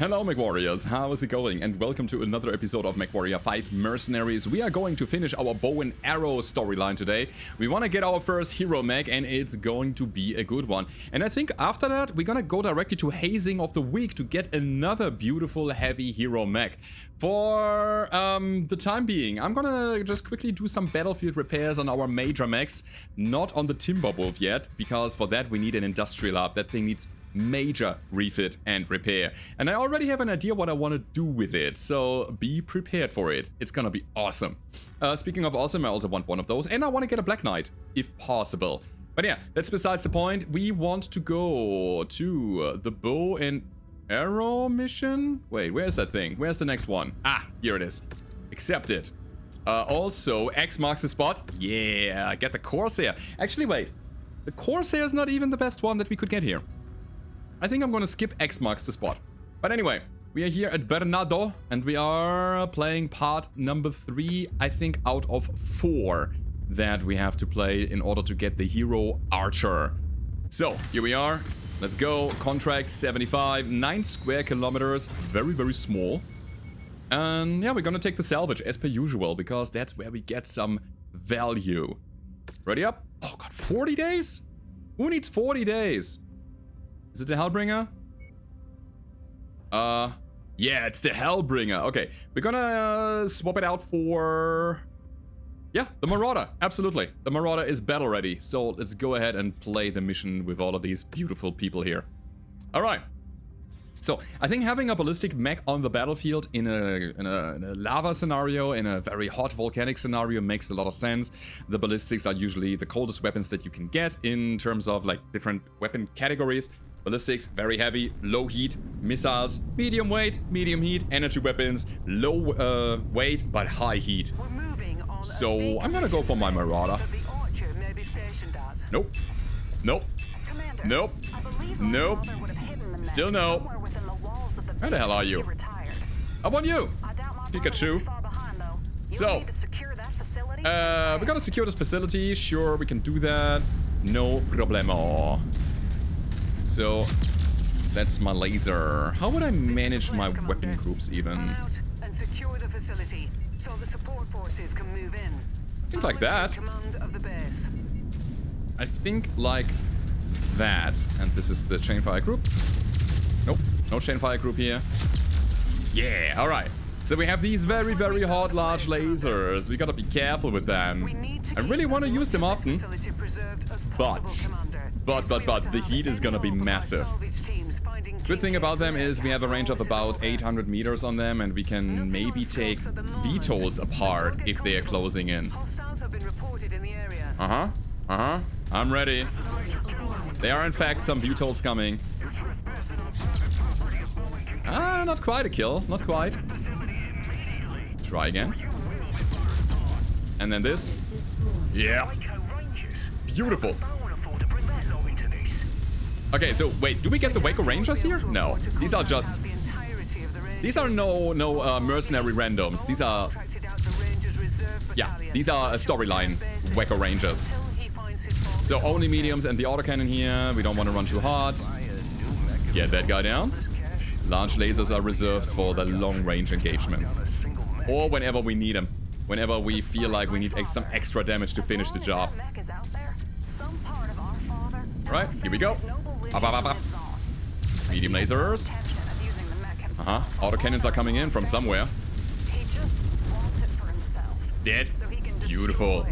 Hello Mechwarriors, how is it going? And welcome to another episode of Mechwarrior 5 Mercenaries. We are going to finish our bow and arrow storyline today. We want to get our first hero mech and it's going to be a good one. And I think after that we're gonna go directly to hazing of the week to get another beautiful heavy hero mech. For the time being, I'm gonna just quickly do some battlefield repairs on our major mechs. Not on the Timberwolf yet, because for that we need an industrial hub. That thing needs major refit and repair, and I already have an idea what I want to do with it, so be prepared for it. It's gonna be awesome. Speaking of awesome, I also want one of those, and I want to get a Black Knight if possible. But yeah, that's besides the point. We want to go to the bow and arrow mission. Wait, where's that thing? Where's the next one? Ah, here it is. Accept it. Also, X marks the spot. Yeah, get the Corsair. Actually, wait, the Corsair is not even the best one that we could get here. I think I'm gonna skip X marks the spot. But anyway, we are here at Baradul and we are playing part number 3, I think, out of 4 that we have to play in order to get the hero archer. So, here we are. Let's go. Contract 75, 9 square kilometers. Very, very small. And yeah, we're gonna take the salvage as per usual because that's where we get some value. Ready up? Oh god, 40 days? Who needs 40 days? Is it the Hellbringer? Yeah, it's the Hellbringer. Okay, we're gonna swap it out for... yeah, the Marauder. Absolutely. The Marauder is battle ready. So let's go ahead and play the mission with all of these beautiful people here. Alright. So, I think having a ballistic mech on the battlefield in a lava scenario, in a very hot volcanic scenario, makes a lot of sense. The ballistics are usually the coldest weapons that you can get in terms of like different weapon categories. Ballistics, very heavy, low heat. Missiles, medium weight, medium heat. Energy weapons, low weight, but high heat. So, I'm gonna go for my Marauder. Nope. Nope. Nope. Nope. Still no. Where the hell are you? Up on you, Pikachu. So, we gotta secure this facility. Sure, we can do that. No problemo. So, that's my laser. How would I manage my weapon groups even? I think like that. I think like that. And this is the chainfire group. Nope, no chainfire group here. Yeah, alright. So we have these very, very hot large lasers. We gotta be careful with them. I really want to use them often. But the heat is gonna be massive. Good thing about them is we have a range of about 800 meters on them, and we can maybe take VTOLs apart if they are closing in. I'm ready. There are in fact some VTOLs coming. Ah, not quite a kill. Not quite. Try again. And then this. Yeah. Beautiful. Okay, so wait, do we get the Waco Rangers here? No. These are just... these are no mercenary randoms. These are... yeah, these are a storyline Waco Rangers. So only mediums and the autocannon here. We don't want to run too hard. Get that guy down. Large lasers are reserved for the long-range engagements. Or whenever we need them. Whenever we feel like we need some extra damage to finish the job. Right, here we go. Up, up, up, up. Medium lasers. Autocannons are coming in from somewhere. Dead. Beautiful.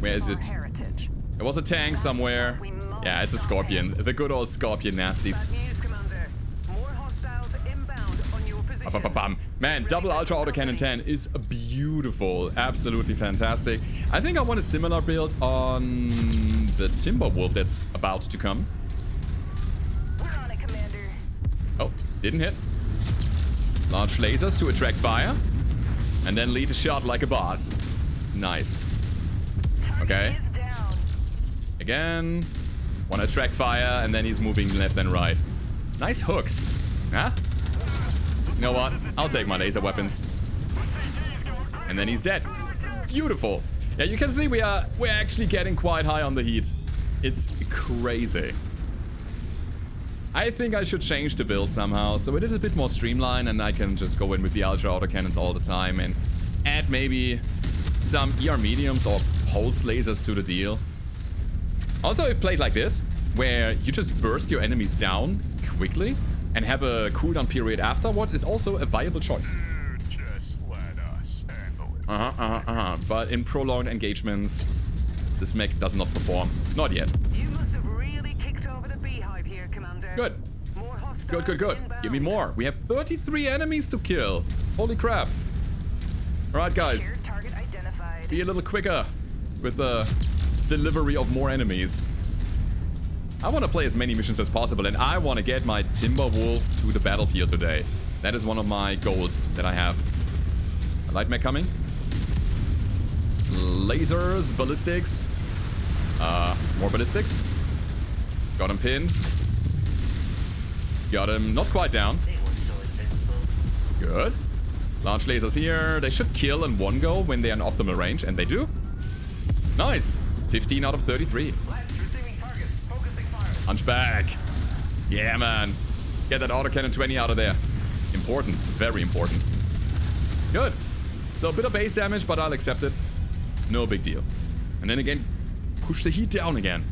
Where is it? There was a tank somewhere. Yeah, it's a Scorpion. The good old Scorpion nasties. Man, double Ultra Autocannon 10 is beautiful. Absolutely fantastic. I think I want a similar build on the Timberwolf that's about to come. Oh, didn't hit. Large lasers to attract fire. And then lead the shot like a boss. Nice. Okay. Again. Want to attract fire, and then he's moving left and right. Nice hooks. Huh? You know what? I'll take my laser weapons. And then he's dead. Beautiful. Yeah, you can see we're actually getting quite high on the heat. It's crazy. I think I should change the build somehow, so it is a bit more streamlined and I can just go in with the ultra autocannons all the time and add maybe some ER mediums or pulse lasers to the deal. Also, if played like this, where you just burst your enemies down quickly and have a cooldown period afterwards, is also a viable choice. Just let us handle it. But in prolonged engagements, this mech does not perform. Not yet. You must have really kicked over the beehive here, Commander. Good. More hostiles Good. inbound. Give me more. We have 33 enemies to kill. Holy crap. Alright, guys. Shared target identified. Be a little quicker with the delivery of more enemies. I want to play as many missions as possible, and I want to get my Timberwolf to the battlefield today. That is one of my goals that I have. A light mech coming. Lasers, ballistics. More ballistics. Got him pinned. Got him not quite down. They were so invincible. Good. Launch lasers here. They should kill in one go when they're in optimal range, and they do. Nice. 15 out of 33. Lance receiving target. Focusing fire. Hunchback. Yeah, man. Get that autocannon 20 out of there. Important. Very important. Good. So a bit of base damage, but I'll accept it. No big deal. And then again, push the heat down again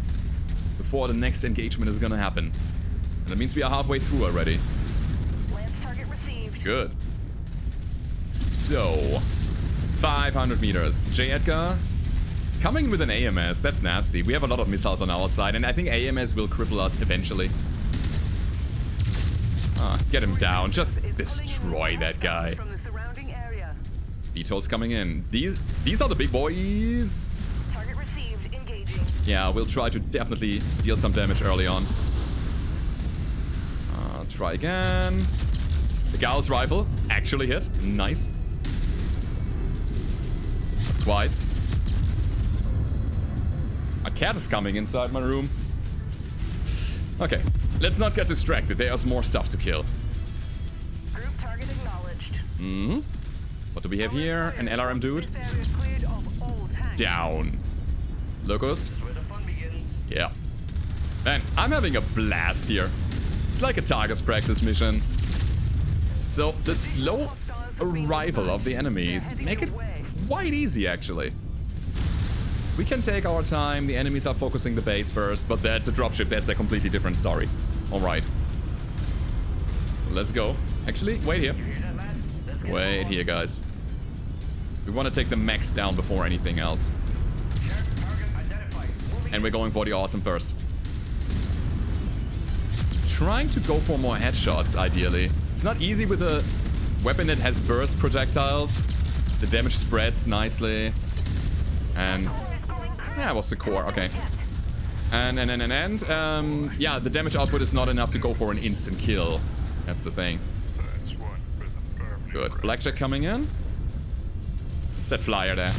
before the next engagement is gonna happen. And that means we are halfway through already. Lance target received. Good. So, 500 meters. J. Edgar coming with an AMS. That's nasty. We have a lot of missiles on our side, and I think AMS will cripple us eventually. Get him down. Just destroy that guy. From the surrounding area. VTOLs coming in. These are the big boys. Target received. Engaging. Yeah, we'll try to definitely deal some damage early on. Try again. The Gauss rifle actually hit. Nice. Not quite. A cat is coming inside my room. Okay, let's not get distracted. There's more stuff to kill. Group target acknowledged. What do we have here? An LRM dude. This area cleared of all tanks. Down. Locust. Where the fun begins. Yeah. Man, I'm having a blast here. It's like a target practice mission. So the slow arrival of the enemies make it quite easy, actually. We can take our time. The enemies are focusing the base first, but that's a dropship. That's a completely different story. All right. Let's go. Actually, wait here. Wait here, guys. We want to take the mechs down before anything else. And we're going for the awesome first. Trying to go for more headshots, ideally. It's not easy with a weapon that has burst projectiles. The damage spreads nicely. And... yeah, it was the core, okay. And yeah, the damage output is not enough to go for an instant kill. That's the thing. Good. Blackjack coming in. It's that flyer there.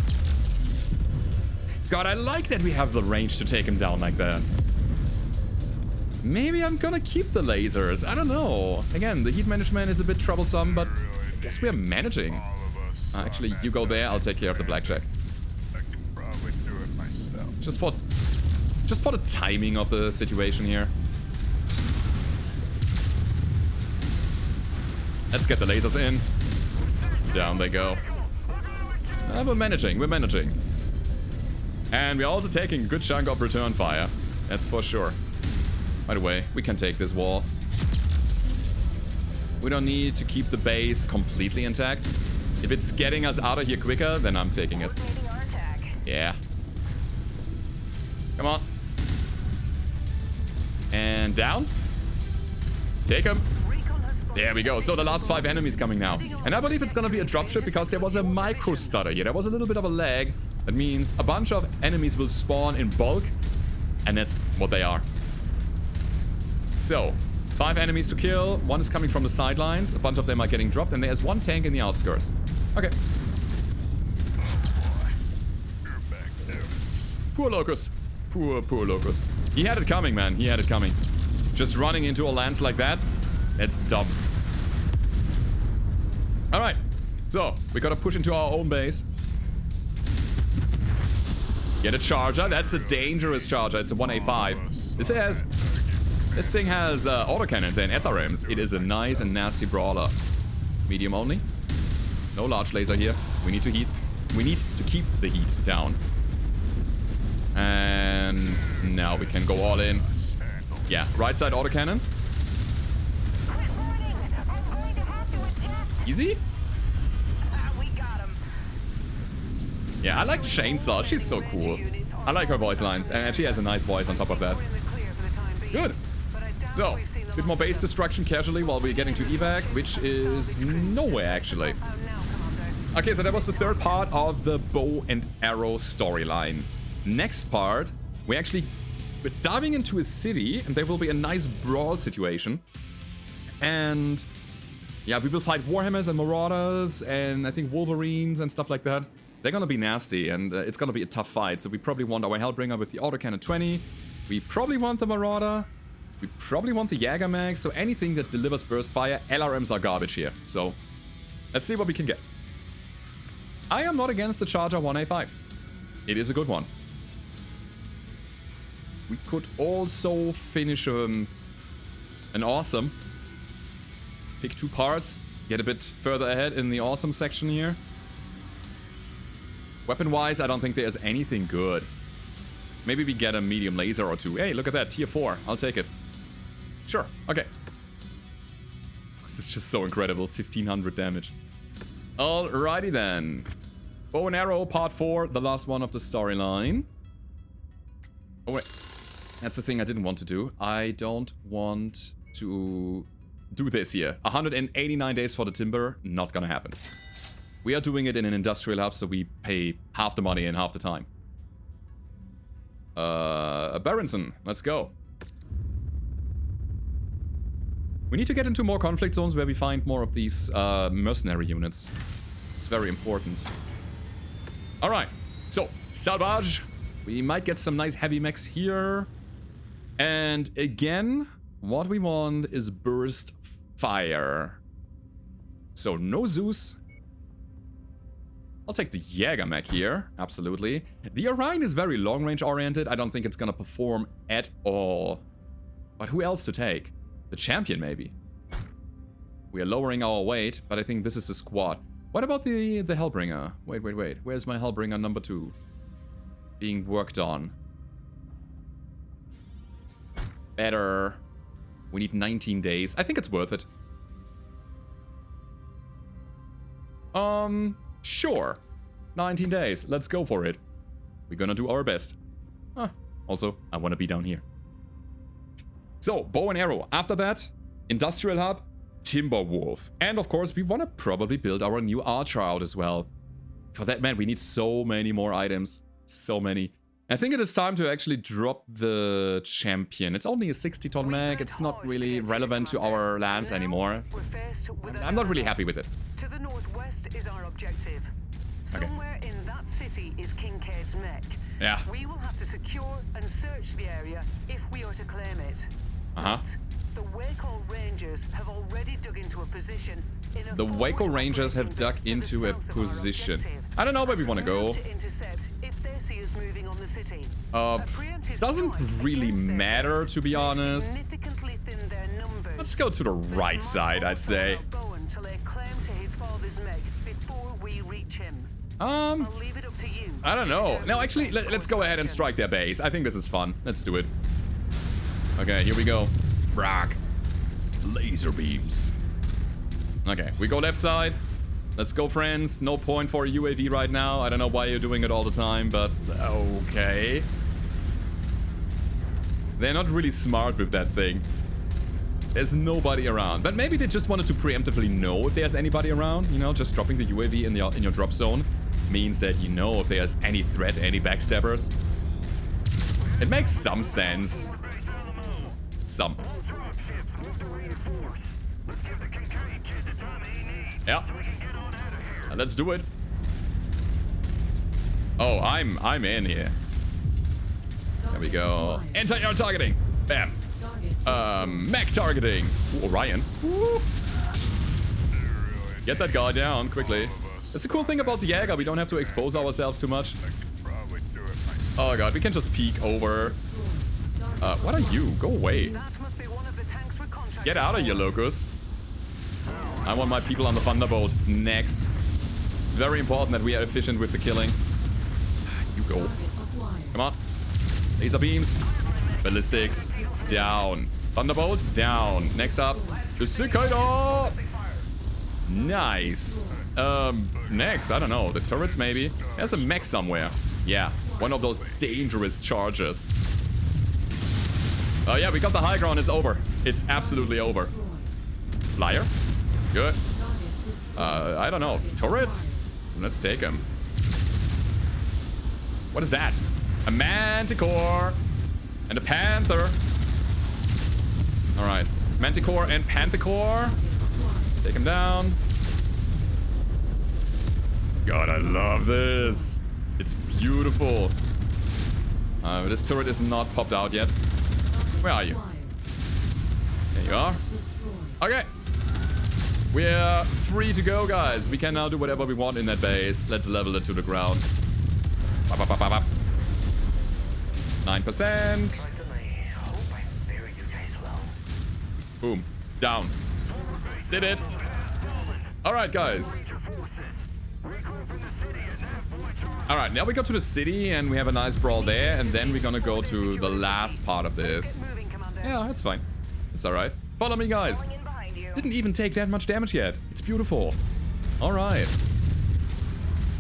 God, I like that we have the range to take him down like that. Maybe I'm gonna keep the lasers. I don't know. Again, the heat management is a bit troublesome, but I guess we're managing. Actually, you go there. I'll take care of the blackjack. I can probably do it myself. Just for the timing of the situation here. Let's get the lasers in. Down they go. We're managing. And we're also taking a good chunk of return fire. That's for sure. By the way, we can take this wall. We don't need to keep the base completely intact. If it's getting us out of here quicker, then I'm taking it. Yeah. Come on. And down. Take him. There we go. So the last 5 enemies coming now. And I believe it's gonna be a dropship because there was a micro stutter here. There was a little bit of a lag. That means a bunch of enemies will spawn in bulk. And that's what they are. So, 5 enemies to kill. 1 is coming from the sidelines. A bunch of them are getting dropped. And there's 1 tank in the outskirts. Okay. Poor Locust. Poor Locust. He had it coming, man. He had it coming. Just running into a lance like that. That's dumb. Alright. So, we gotta push into our own base. Get a charger. That's a dangerous charger. It's a 1A5. This has This thing has autocannons and SRMs. It is a nice and nasty brawler. Medium only. No large laser here. We need to heat. We need to keep the heat down. And now we can go all in. Yeah, right side autocannon. Easy? We got him. Yeah, I like Chainsaw. She's so cool. I like her voice lines. And she has a nice voice on top of that. We're in the clear for the time being. Good. But I doubt So, we've seen the a bit more last base of destruction casually while we're getting to evac, which is nowhere actually. them. Out now, Commander. Okay, so that was the third part of the bow and arrow storyline. Next part, we're diving into a city, and there will be a nice brawl situation. And yeah, we will fight Warhammers and Marauders, and I think Wolverines and stuff like that. They're gonna be nasty, and it's gonna be a tough fight. So we probably want our Hellbringer with the autocannon 20. We probably want the Marauder. We probably want the Mechs. So anything that delivers burst fire, LRMs are garbage here. So let's see what we can get. I am not against the Charger 1A5. It is a good one. We could also finish an awesome. Pick 2 parts, get a bit further ahead in the awesome section here. Weapon-wise, I don't think there's anything good. Maybe we get a medium laser or 2. Hey, look at that, tier 4. I'll take it. Sure, okay. This is just so incredible, 1500 damage. Alrighty then. Bow and arrow, part 4, the last one of the storyline. Oh wait, that's the thing I didn't want to do. I don't want to do this here. 189 days for the timber, not gonna happen. We are doing it in an industrial hub, so we pay half the money in half the time. Berenson, let's go. We need to get into more conflict zones where we find more of these mercenary units. It's very important. Alright, so salvage. We might get some nice heavy mechs here. And again, what we want is burst fire. So no Zeus. I'll take the Mech here, absolutely. The Orion is very long range oriented. I don't think it's gonna perform at all. But who else to take? The champion, maybe. We are lowering our weight, but I think this is the squad. What about the Hellbringer? Wait. Where's my Hellbringer number 2? Being worked on. Better. We need 19 days. I think it's worth it. Sure. 19 days. Let's go for it. We're gonna do our best. Also, I want to be down here. So, bow and arrow. After that, industrial hub, Timberwolf. And of course, we want to probably build our new archer out as well. For that, man, we need so many more items. So many. I think it is time to actually drop the champion. It's only a 60-ton mech. It's not really relevant to our lands anymore. I'm not really happy with it. To the northwest is our objective. Okay. Somewhere in that city is Kincaid's mech. Yeah. We will have to secure and search the area if we are to claim it. Uh-huh. But the Waco Rangers have already dug into a position in a The Waco Rangers have dug into a position. I don't know where we want to go. Doesn't really matter, to be honest. Let's go to the right side, I'd say. I don't know. No, actually, let's go ahead and strike their base. I think this is fun. Let's do it. Okay, here we go. Brock. Laser beams. Okay, we go left side. Let's go, friends. No point for a UAV right now. I don't know why you're doing it all the time, but okay. They're not really smart with that thing. There's nobody around. But maybe they just wanted to preemptively know if there's anybody around. You know, just dropping the UAV in your drop zone means that you know if there's any threat, any backstabbers. It makes some sense. Some. Yeah. Let's do it. Oh, I'm in here. There we go. Anti-air targeting. Bam. Mech targeting. Ooh, Orion. Woo. Get that guy down quickly. That's the cool thing about the Jäger. We don't have to expose ourselves too much. Oh god, we can just peek over. What are you? Go away. Get out of here, Locust. I want my people on the Thunderbolt next. It's very important that we are efficient with the killing. You go. Come on. Laser beams. Ballistics. Down. Thunderbolt. Down. Next up. The Cicada. Nice. Next, I don't know. The turrets, maybe. There's a mech somewhere. Yeah. One of those dangerous charges. Oh, yeah. We got the high ground. It's over. It's absolutely over. Liar. Good. I don't know. Turrets? Let's take them. What is that? A Manticore and a Panther. Alright. Manticore and Panticore. Take him down. God, I love this. It's beautiful. This turret is not popped out yet. Where are you? There you are. Okay. We're free to go, guys. We can now do whatever we want in that base. Let's level it to the ground. 9%. Boom. Down. Did it. Alright, guys. Alright, now we go to the city and we have a nice brawl there. And then we're gonna go to the last part of this. Yeah, it's fine. It's alright. Follow me, guys. Didn't even take that much damage yet. It's beautiful. Alright.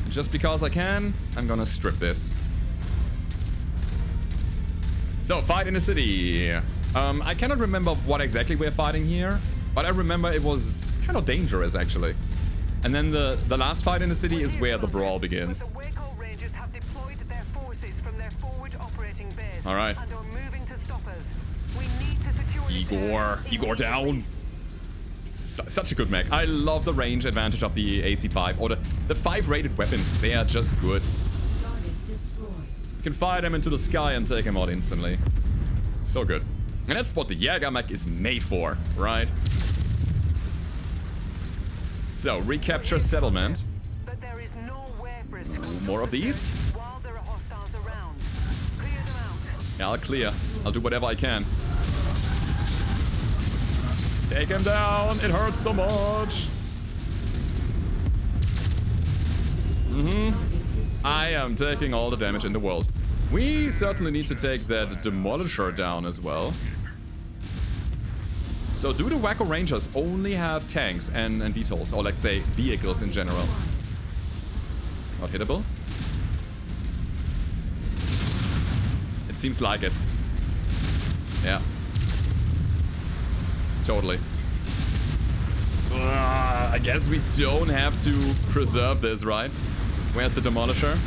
Just because I can, I'm gonna strip this. So, fight in the city. I cannot remember what exactly we're fighting here, but I remember it was kind of dangerous, actually. And then the last fight in the city is where the brawl begins. Alright. Igor down. Such a good mech. I love the range advantage of the AC5, or the 5 rated weapons. They are just good. You can fire them into the sky and take them out instantly. So good. And that's what the Jägermech is made for, right? So, recapture settlement. Ooh, more of these? Yeah, I'll clear. I'll do whatever I can. Take him down. It hurts so much. I am taking all the damage in the world. We certainly need to take that Demolisher down as well. So do the Wacko Rangers only have tanks and VTOLs, or let's say vehicles in general? Not hittable? It seems like it. Yeah. Totally. I guess we don't have to preserve this, right? Where's the Demolisher?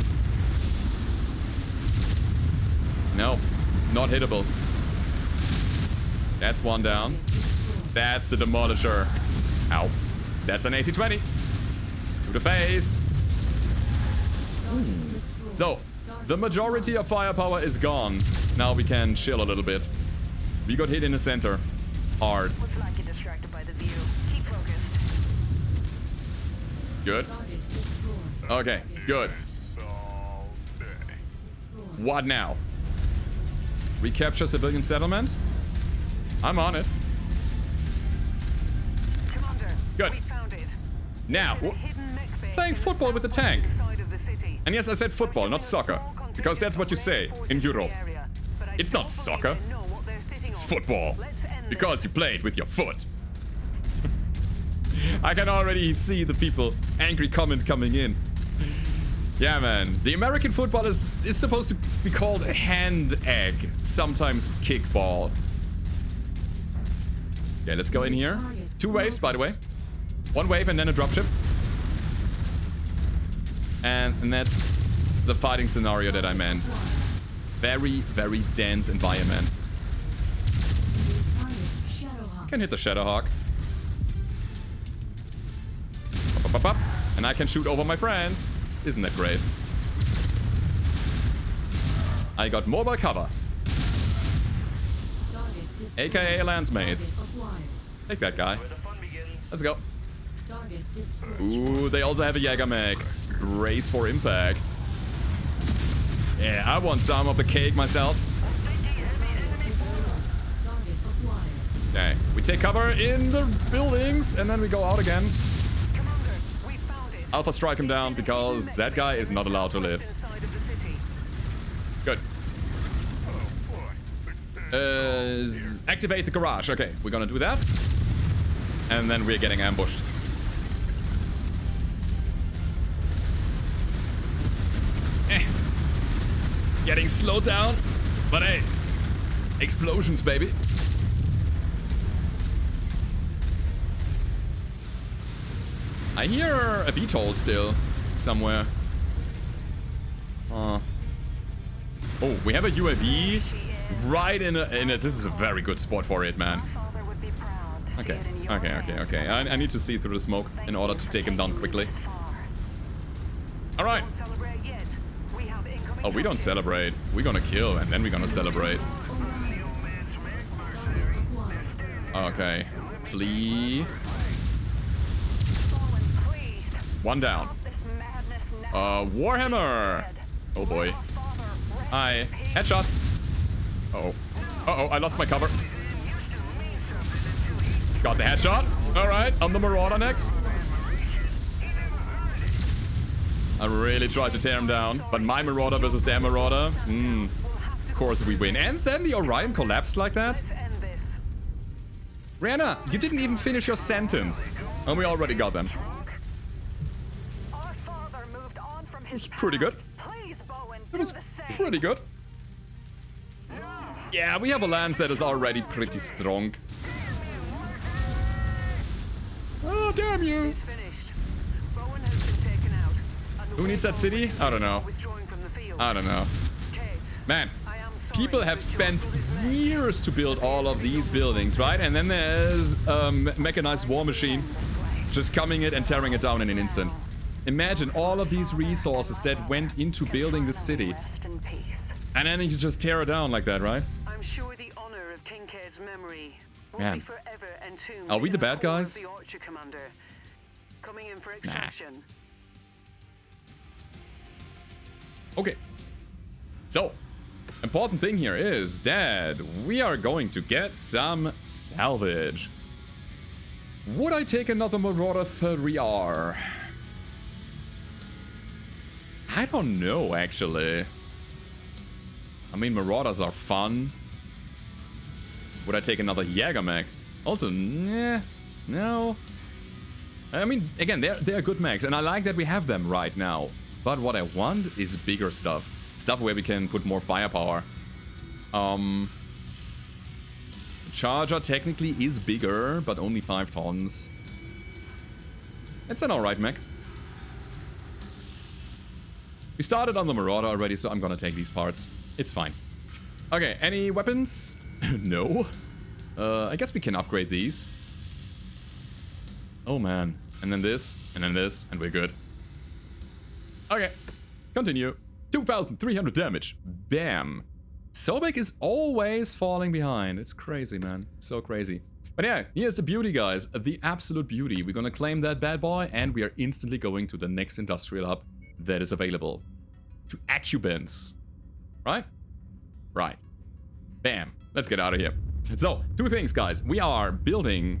No, not hittable. That's one down. That's the Demolisher. Ow. That's an AC-20. To the face. So, the majority of firepower is gone. Now we can chill a little bit. We got hit in the center. Hard. Looks like you're distracted by the view. Keep focused. Good. Okay, good. What now? Recapture civilian settlement? I'm on it. Commander, good. We found it. Now, playing football with the tank. And yes, I said football, not soccer. Because that's what you say in Europe. It's not soccer. It's football. Because you play it with your foot. I can already see the people angry comment coming in. Yeah, man. The American football is supposed to be called hand egg. Sometimes kickball. Okay, let's go in here. 2 waves, by the way. 1 wave and then a dropship. And that's the fighting scenario that I meant. Very, very dense environment. Can hit the Shadowhawk. Up, up, up. And I can shoot over my friends. Isn't that great? I got mobile cover. AKA Lancemates. Take that guy. Let's go. Ooh, they also have a Jägermech. Brace for impact. Yeah, I want some of the cake myself. Okay, we take cover in the buildings and then we go out again. Commander, we found it. Alpha strike him down because that guy is not allowed to live. Inside of the city. Good. Oh boy. Activate the garage. Okay, we're gonna do that. And then we're getting ambushed. Getting slowed down. But hey, explosions, baby. I hear a VTOL still somewhere. Oh, we have a UAV right in a. This is a very good spot for it, man. Father would be proud to see Okay, it in your okay, hands. okay, okay. I need to see through the smoke in order to take him down quickly. All right. Don't celebrate yet. We have incoming Oh, we don't targets. celebrate. We're gonna kill and then we're gonna celebrate. Okay. Flee. Fallen, please. One down. Stop this madness now. Warhammer. Oh boy. Hi. Headshot. Uh-oh. Uh-oh, I lost my cover. Got the headshot. Alright, I'm the Marauder next. I really tried to tear him down, but my Marauder versus their Marauder. Of course we win. And then the Orion collapsed like that. Let's end this. Rihanna, you didn't even finish your sentence. And we already got them. Our father moved on from his was pretty good. past. Please, Bowen, It do was the same. pretty good. Yeah, we have a lance that is already pretty strong. Oh, damn you. It's finished. Bowen has been taken out. And Who needs that city? I don't know. withdrawing from the field. I don't know. Kate, Man, I am sorry people to have endure spent all this mess. years to build all of these buildings, right? And then there's a mechanized war machine This way. just coming it and tearing it down in an instant. Imagine all of these resources that went into building the city. Rest in peace. And then you just tear it down like that, right? I'm sure the honor of Kincaid's memory will Man. be forever entombed. Are we in the bad core of guys? The Archer Commander, coming in for extraction. Okay. So, important thing here is that we are going to get some salvage. Would I take another Marauder 3R? I don't know, actually. I mean, Marauders are fun. Would I take another Jägermech? Also, nah, no. I mean, again, they're good mechs, and I like that we have them right now. But what I want is bigger stuff. Stuff where we can put more firepower. Charger technically is bigger, but only 5 tons. It's an alright mech. We started on the Marauder already, so I'm gonna take these parts. It's fine. Okay, any weapons? No. I guess we can upgrade these. Oh man. And then this, and we're good. Okay, continue. 2,300 damage. Bam. Sobek is always falling behind. It's crazy, man. So crazy. But yeah, here's the beauty, guys. The absolute beauty. We're gonna claim that bad boy, and we are instantly going to the next industrial hub that is available. To Acubens. Right? Right. Bam. Let's get out of here. So, 2 things, guys. We are building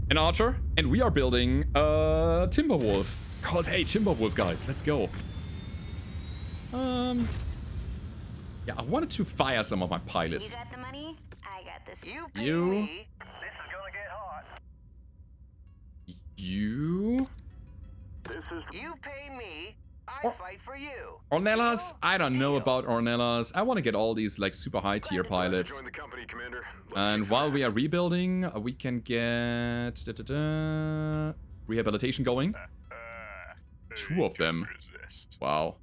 an archer, and we are building a Timberwolf. Cause, hey, Timberwolf, guys. Let's go. Yeah, I wanted to fire some of my You pilots. got the money? I got this. You pay You. me. This is gonna get hot. You. You pay me. I Or- fight for you. Ornelas? I don't know about Ornelas. I want to get all these, like, super high tier pilots. Join the company, Commander. Let's And kick some while we ass. are rebuilding, we can get rehabilitation going. 2 of them. Resist. Wow.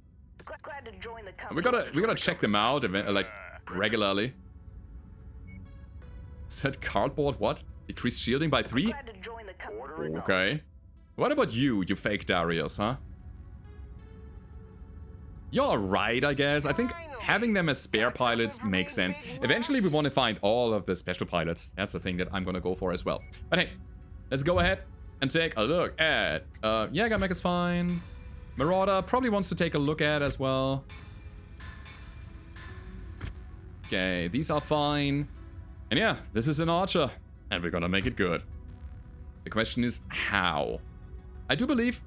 Glad to join the company. We gotta check them out, like, regularly. Is that cardboard? What? Decreased shielding by 3? Glad to join the company. Okay. What about you fake Darius, huh? You're right, I guess. I think having them as spare pilots makes sense. Eventually, we want to find all of the special pilots. That's the thing that I'm gonna go for as well. But hey, let's go ahead and take a look at... Jägermech is fine. Marauder probably wants to take a look at as well. Okay, these are fine. And yeah, this is an archer, and we're gonna make it good. The question is how? I do believe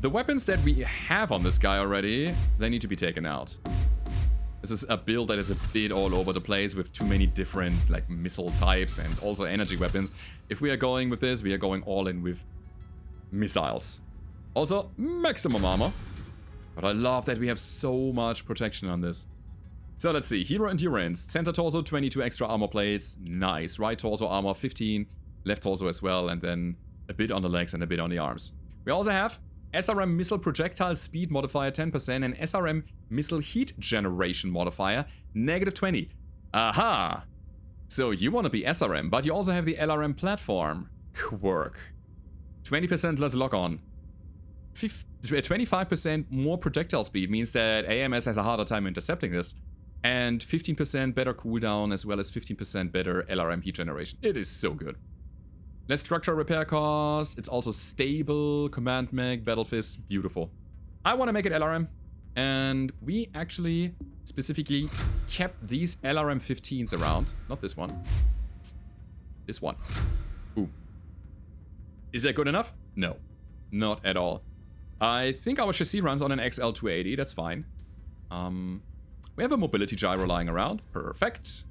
the weapons that we have on this guy already, they need to be taken out. This is a build that is a bit all over the place with too many different like missile types and also energy weapons. If we are going with this, we are going all in with missiles. Also, maximum armor. But I love that we have so much protection on this. So let's see. Hero endurance. Center torso, 22 extra armor plates. Nice. Right torso armor, 15. Left torso as well. And then a bit on the legs and a bit on the arms. We also have SRM missile projectile speed modifier 10% and SRM missile heat generation modifier -20. Aha! So you want to be SRM, but you also have the LRM platform quirk. 20% less lock-on. 25% more projectile speed means that AMS has a harder time intercepting this. And 15% better cooldown as well as 15% better LRM heat generation. It is so good. Less structure repair cost. It's also stable. Command mech, battle fist. Beautiful. I want to make it LRM. And we actually specifically kept these LRM 15s around. Not this one. This one. Ooh. Is that good enough? No. Not at all. I think our chassis runs on an XL280. That's fine. We have a mobility gyro lying around. Perfect.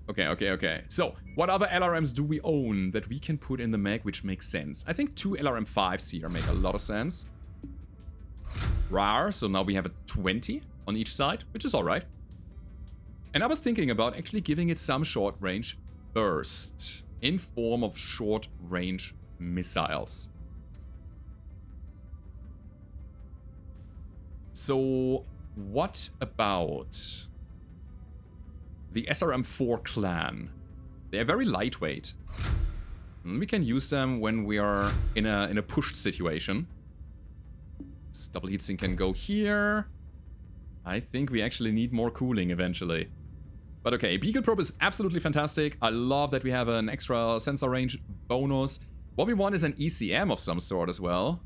Okay. So, what other LRMs do we own that we can put in the mech which makes sense? I think 2 LRM5s here make a lot of sense. Rar, so now we have a 20 on each side, which is alright. And I was thinking about actually giving it some short-range burst in form of short-range missiles. So, what about the SRM4 clan? They are very lightweight. We can use them when we are in a pushed situation. This double heatsink can go here. I think we actually need more cooling eventually. But okay, Beagle Probe is absolutely fantastic. I love that we have an extra sensor range bonus. What we want is an ECM of some sort as well.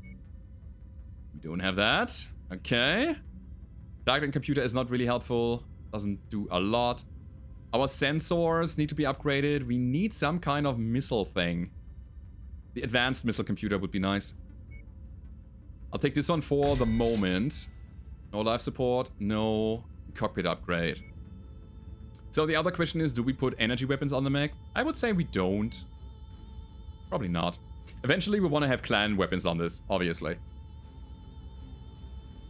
We don't have that. Okay. Targeting computer is not really helpful. Doesn't do a lot. Our sensors need to be upgraded. We need some kind of missile thing. The advanced missile computer would be nice. I'll take this one for the moment. No life support. No cockpit upgrade. So the other question is, do we put energy weapons on the mech? I would say we don't. Probably not. Eventually we want to have clan weapons on this, obviously.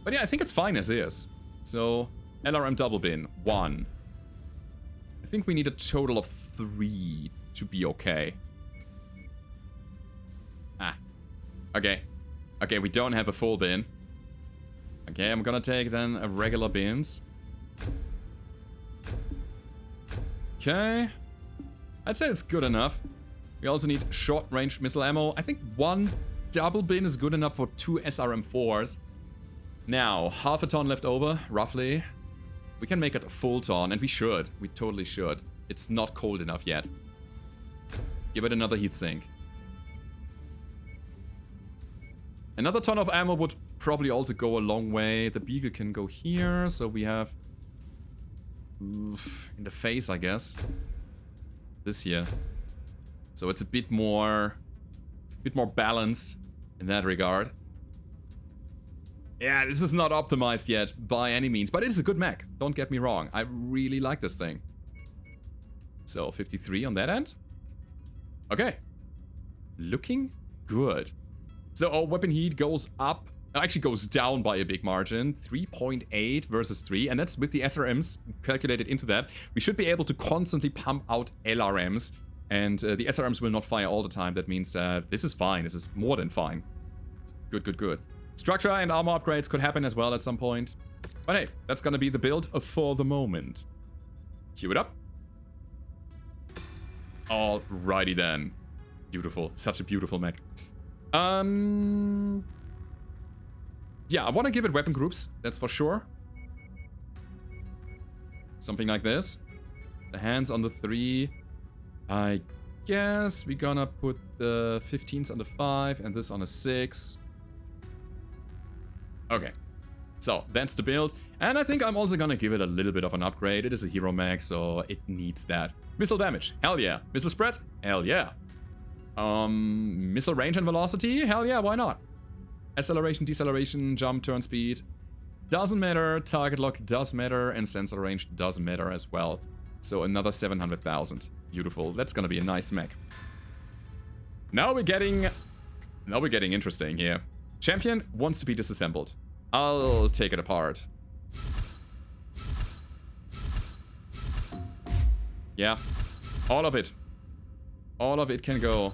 But yeah, I think it's fine as is. So, LRM double bin, 1. I think we need a total of 3 to be okay. Okay. Okay, we don't have a full bin. Okay, I'm gonna take then a regular bins. Okay. I'd say it's good enough. We also need short-range missile ammo. I think 1 double bin is good enough for 2 SRM4s. Now, half a ton left over, roughly. We can make it a full ton, and we should. We totally should. It's not cold enough yet. Give it another heatsink. Another ton of ammo would probably also go a long way. The Beagle can go here, so we have... Oof, in the face, I guess. This here. So it's a bit more balanced in that regard. Yeah, this is not optimized yet by any means, but it is a good mech. Don't get me wrong. I really like this thing. So, 53 on that end. Okay. Looking good. So, our weapon heat goes up. Actually goes down by a big margin. 3.8 versus 3. And that's with the SRMs calculated into that. We should be able to constantly pump out LRMs. And the SRMs will not fire all the time. That means that this is fine. This is more than fine. Good. Structure and armor upgrades could happen as well at some point. But hey, that's gonna be the build for the moment. Cue it up. Alrighty then. Beautiful. Such a beautiful mech. Yeah, I want to give it weapon groups. That's for sure. Something like this. The hands on the 3. I guess we're gonna put the 15s on the 5 and this on a 6. Okay. So, that's the build. And I think I'm also gonna give it a little bit of an upgrade. It is a hero mech, so it needs that. Missile damage, hell yeah. Missile spread, hell yeah. Missile range and velocity, hell yeah, why not? Acceleration, deceleration, jump, turn speed, doesn't matter. Target lock does matter, and sensor range does matter as well. So another 700,000. Beautiful, that's gonna be a nice mech. Now we're getting interesting here. Champion wants to be disassembled. I'll take it apart. Yeah, all of it. All of it can go.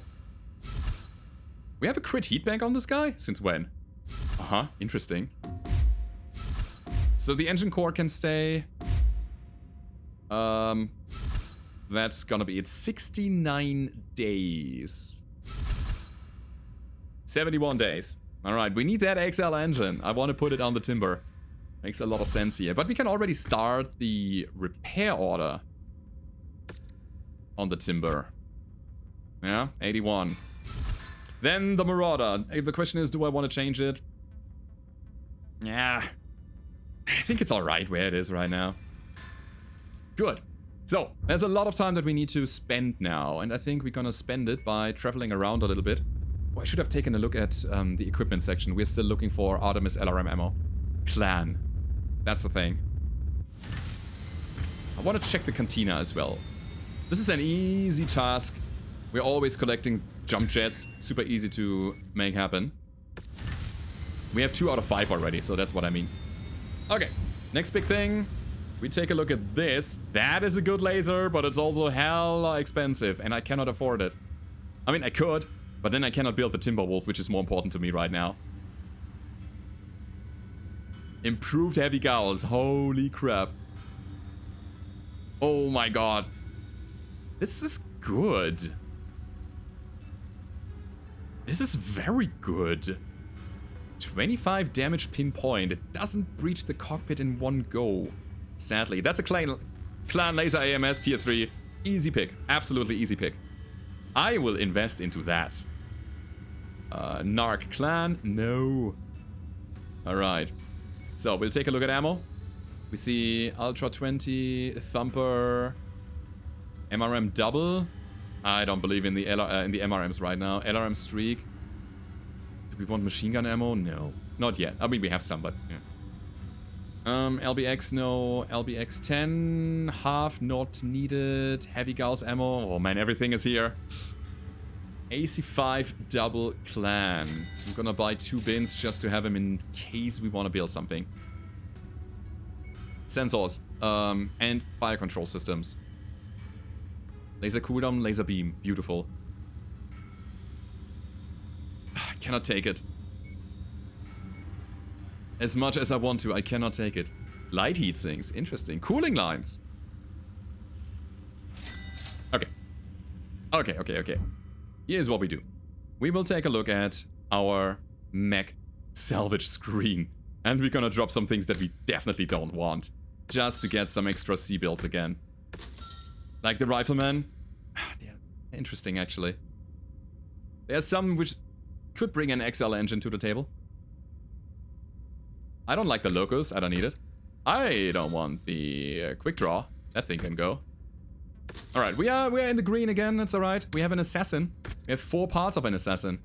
We have a crit heat bank on this guy? Since when? Uh-huh, interesting. So the engine core can stay. That's gonna be it. 69 days. 71 days. Alright, we need that XL engine. I want to put it on the timber. Makes a lot of sense here. But we can already start the repair order on the timber. Yeah, 81. Then the Marauder. The question is, do I want to change it? Yeah. I think it's alright where it is right now. Good. So, there's a lot of time that we need to spend now. And I think we're gonna spend it by traveling around a little bit. Oh, I should have taken a look at the equipment section. We're still looking for Artemis LRM ammo. Clan. That's the thing. I want to check the cantina as well. This is an easy task. We're always collecting jump jets. Super easy to make happen. We have 2 out of 5 already, so that's what I mean. Okay, next big thing. We take a look at this. That is a good laser, but it's also hella expensive, and I cannot afford it. I mean, I could, but then I cannot build the Timberwolf, which is more important to me right now. Improved heavy gauss. Holy crap. Oh my god. This is good. This is very good. 25 damage pinpoint. It doesn't breach the cockpit in one go. Sadly. That's a clan laser AMS tier 3. Easy pick. Absolutely easy pick. I will invest into that. Narc clan? No. Alright. So, we'll take a look at ammo. We see Ultra 20, Thumper, MRM double. I don't believe in the MRMs right now. LRM streak. Do we want machine gun ammo? No. Not yet. I mean, we have some, but yeah. LBX, no. LBX 10. Half not needed. Heavy Gauss ammo. Oh man, everything is here. AC5 double clan. I'm gonna buy 2 bins just to have them in case we want to build something. Sensors. And fire control systems. Laser cooldown, laser beam. Beautiful. I cannot take it. As much as I want to, I cannot take it. Light heat sinks. Interesting. Cooling lines. Okay. Okay. Here's what we do. We will take a look at our mech salvage screen. And we're gonna drop some things that we definitely don't want. Just to get some extra C-builds again. Like the Rifleman. Yeah, interesting actually. There's some which could bring an XL engine to the table. I don't like the Locus, I don't need it. I don't want the quick draw. That thing can go. Alright, we are in the green again, that's alright. We have an assassin. We have 4 parts of an assassin.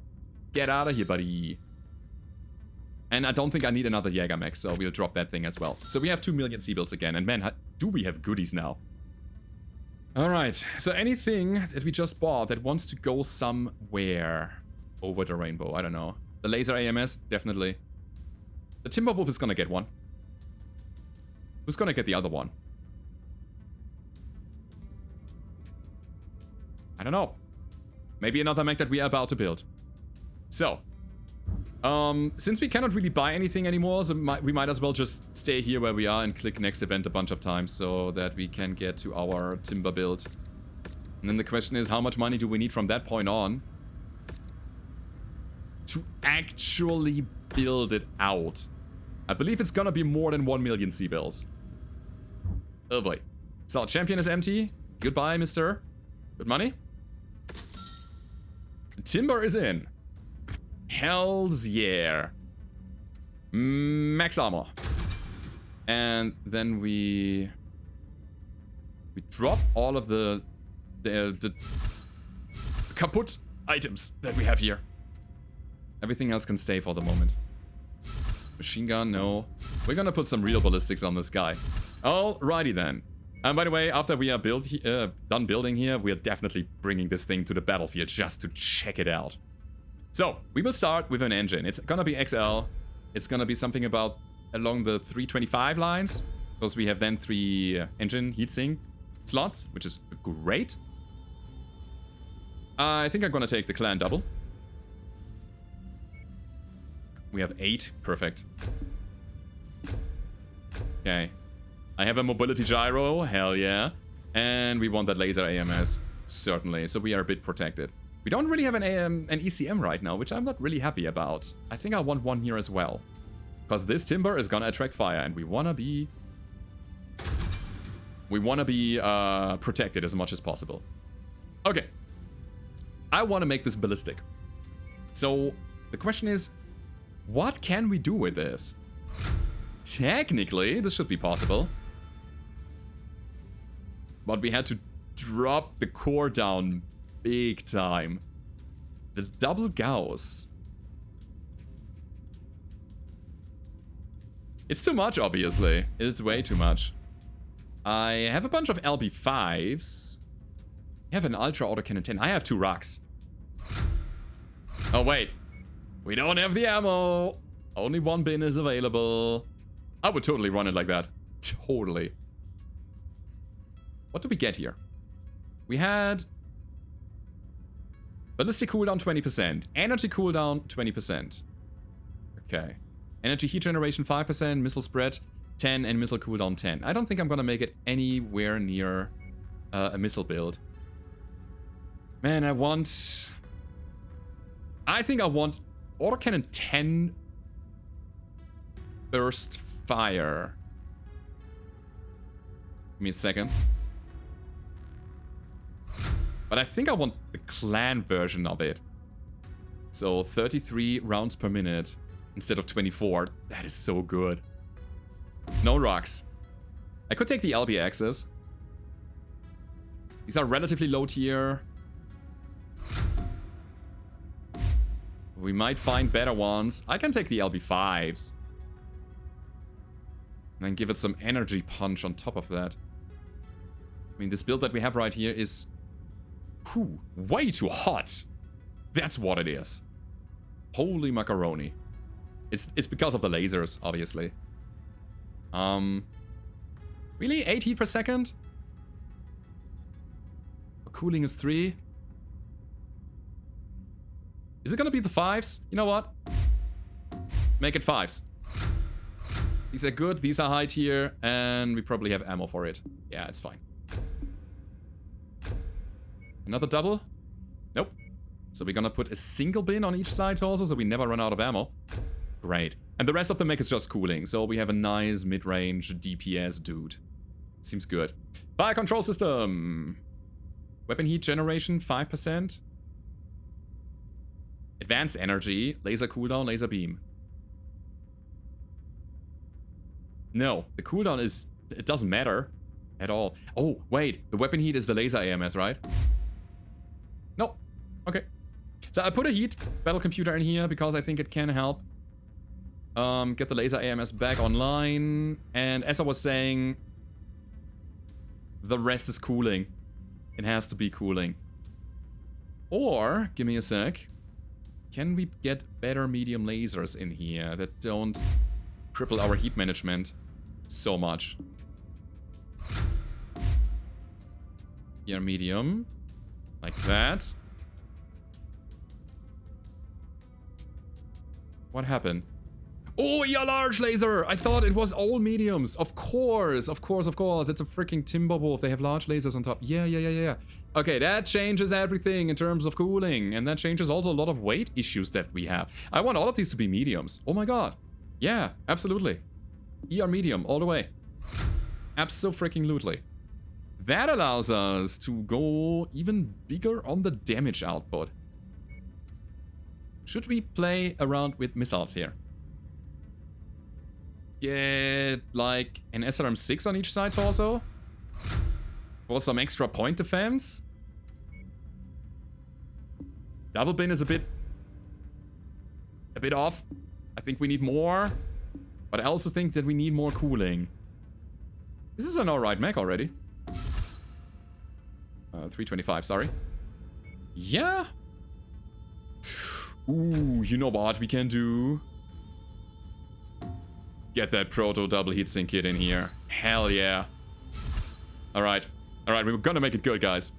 Get out of here, buddy. And I don't think I need another Jäger mech, so we'll drop that thing as well. So we have 2 million C-builds again, and man, do we have goodies now. Alright, so anything that we just bought that wants to go somewhere over the rainbow, I don't know. The laser AMS, definitely. The Timberwolf is gonna get one. Who's gonna get the other one? I don't know. Maybe another mech that we are about to build. So, since we cannot really buy anything anymore, so we might as well just stay here where we are and click next event a bunch of times so that we can get to our timber build. And then the question is, how much money do we need from that point on to actually build it out? I believe it's gonna be more than 1 million C-bills. Oh boy. So, champion is empty. Goodbye, mister. Good money. Timber is in. Hells yeah. Max armor. And then we drop all of the kaput items that we have here. Everything else can stay for the moment. Machine gun, no. We're gonna put some real ballistics on this guy. Alrighty then. And by the way, after we are done building here, we are definitely bringing this thing to the battlefield just to check it out. So, we will start with an engine. It's gonna be XL. It's gonna be something about along the 325 lines, because we have then 3 engine heatsink slots, which is great. I think I'm gonna take the clan double. We have 8, perfect. Okay. I have a mobility gyro, hell yeah. And we want that laser AMS, certainly, so we are a bit protected. We don't really have an ECM right now, which I'm not really happy about. I think I want one here as well. Because this timber is gonna attract fire, and we wanna be... protected as much as possible. Okay. I wanna make this ballistic. So, the question is, what can we do with this? Technically, this should be possible. But we had to drop the core down big time. The double Gauss. It's too much, obviously. It's way too much. I have a bunch of LB5s. I have an Ultra Autocannon 10. I have 2 rocks. Oh, wait. We don't have the ammo. Only 1 bin is available. I would totally run it like that. Totally. What do we get here? We had ballistic cooldown 20%, energy cooldown 20%. Okay. Energy heat generation 5%, missile spread 10, and missile cooldown 10. I don't think I'm gonna make it anywhere near a missile build. Man, I think I want autocannon 10 burst fire. Give me a second. But I think I want the clan version of it. So 33 rounds per minute instead of 24. That is so good. No rocks. I could take the LBXs. These are relatively low tier. We might find better ones. I can take the LB5s. And then give it some energy punch on top of that. I mean, this build that we have right here is... Whew, way too hot. That's what it is. Holy macaroni. It's because of the lasers, obviously. Really? 8 heat per second? Cooling is 3. Is it gonna be the 5s? You know what? Make it 5s. These are good, these are high tier, and we probably have ammo for it. Yeah, it's fine. Another double? Nope. So we're gonna put a single bin on each side also, so we never run out of ammo. Great. And the rest of the mech is just cooling, so we have a nice mid-range DPS dude. Seems good. Fire control system! Weapon heat generation, 5%. Advanced energy, laser cooldown, laser beam. No, the cooldown is... it doesn't matter at all. Oh, wait, the weapon heat is the laser AMS, right? No. Okay. So I put a heat battle computer in here because I think it can help. Get the laser AMS back online. And as I was saying, the rest is cooling. It has to be cooling. Or, give me a sec. Can we get better medium lasers in here that don't cripple our heat management so much? Here, medium. Like that. What happened? Oh, yeah, large laser! I thought it was all mediums. Of course, of course, of course. It's a freaking Timberwolf. They have large lasers on top. Yeah. Okay, that changes everything in terms of cooling. And that changes also a lot of weight issues that we have. I want all of these to be mediums. Oh my god. Yeah, absolutely. ER medium, all the way. Abso-freaking-lutely. That allows us to go even bigger on the damage output. Should we play around with missiles here? get like an SRM6 on each side torso for some extra point defense. Double bin is a bit off. I think we need more, but I also think that we need more cooling. This is an alright mech already. 325, sorry. Yeah. Ooh, you know what we can do? Get that proto double heatsink kit in here. Hell yeah. Alright. Alright, we're gonna make it good, guys.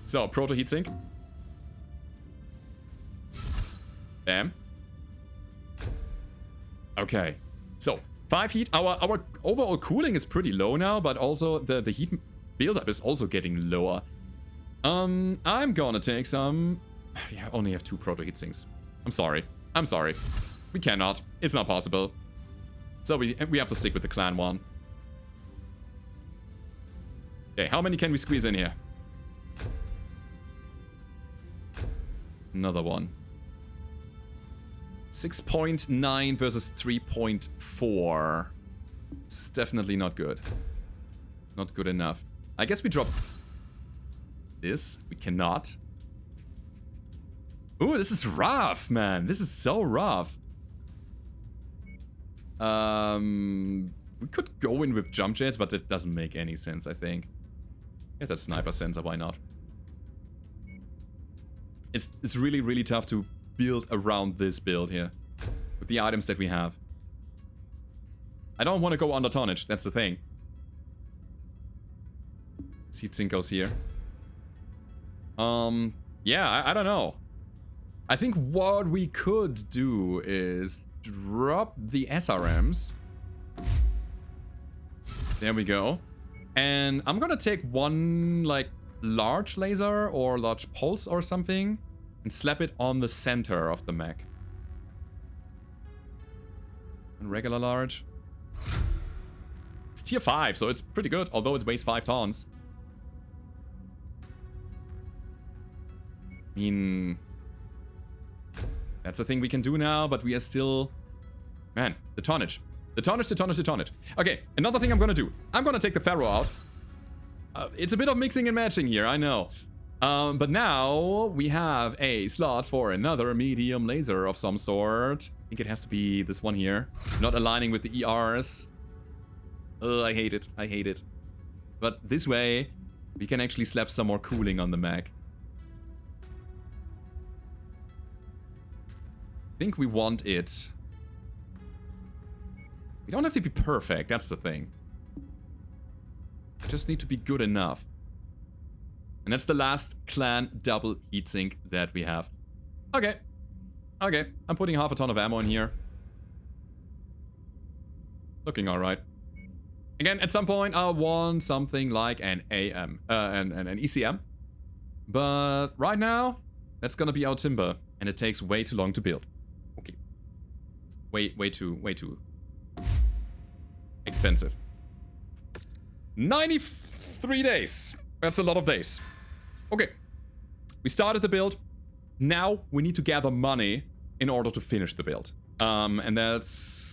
So, proto heatsink. Bam. Okay. So, 5 heat. Our overall cooling is pretty low now, but also the heat buildup is also getting lower. I'm gonna take some... We only have 2 proto heatsinks. I'm sorry. I'm sorry. We cannot. It's not possible. So we have to stick with the clan one. Okay, how many can we squeeze in here? Another one. 6.9 versus 3.4. It's definitely not good. Not good enough. I guess we drop this. We cannot. Ooh, this is rough, man. This is so rough. We could go in with jump jets, but that doesn't make any sense, I think. Get that sniper sensor, why not? It's really, really tough to build around this build here. With the items that we have. I don't want to go under tonnage, that's the thing. Heatsink goes here. Yeah, I don't know. I think what we could do is drop the SRMs. There we go. And I'm gonna take one, like, large laser or large pulse or something and slap it on the center of the mech. And regular large. It's tier 5, so it's pretty good, although it weighs 5 tons. I mean... That's a thing we can do now, but we are still... Man, the tonnage. The tonnage, the tonnage, the tonnage. Okay, another thing I'm gonna do. I'm gonna take the Pharaoh out. It's a bit of mixing and matching here, I know. But now we have a slot for another medium laser of some sort. I think it has to be this one here. Not aligning with the ERs. Ugh, I hate it. I hate it. But this way, we can actually slap some more cooling on the mech. I think we want it. We don't have to be perfect, that's the thing. We just need to be good enough. And that's the last clan double heatsink that we have. Okay. Okay, I'm putting half a ton of ammo in here. Looking alright. Again, at some point I want something like an an ECM. But right now, that's gonna be our timber. And it takes way too long to build. Okay. Way too expensive. 93 days. That's a lot of days. Okay. We started the build. Now we need to gather money in order to finish the build. And that's...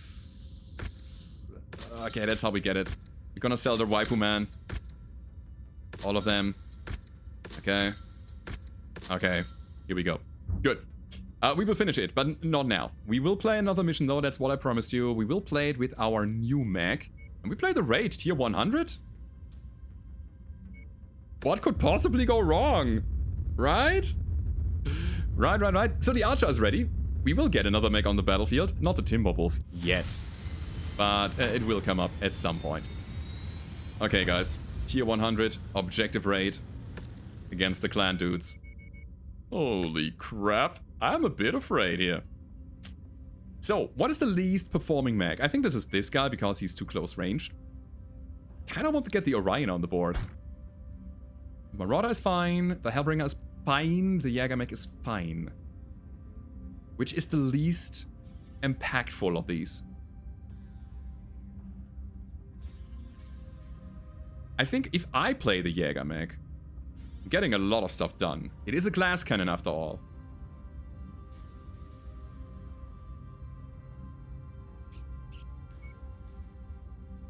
Okay, that's how we get it. We're gonna sell the waifu man. All of them. Okay. Okay. Here we go. Good. We will finish it, but not now. We will play another mission though, that's what I promised you. We will play it with our new mech. And we play the raid, tier 100? What could possibly go wrong? Right? Right. So the archer is ready. We will get another mech on the battlefield. Not the Timberwolf yet. But it will come up at some point. Okay, guys. Tier 100, objective raid. Against the clan dudes. Holy crap. I'm a bit afraid here. So, what is the least performing mech? I think this is this guy because he's too close range. Kinda want to get the Orion on the board. Marauder is fine. The Hellbringer is fine. The Jäger mech is fine. Which is the least impactful of these? I think if I play the Jäger mech, I'm getting a lot of stuff done. It is a glass cannon after all.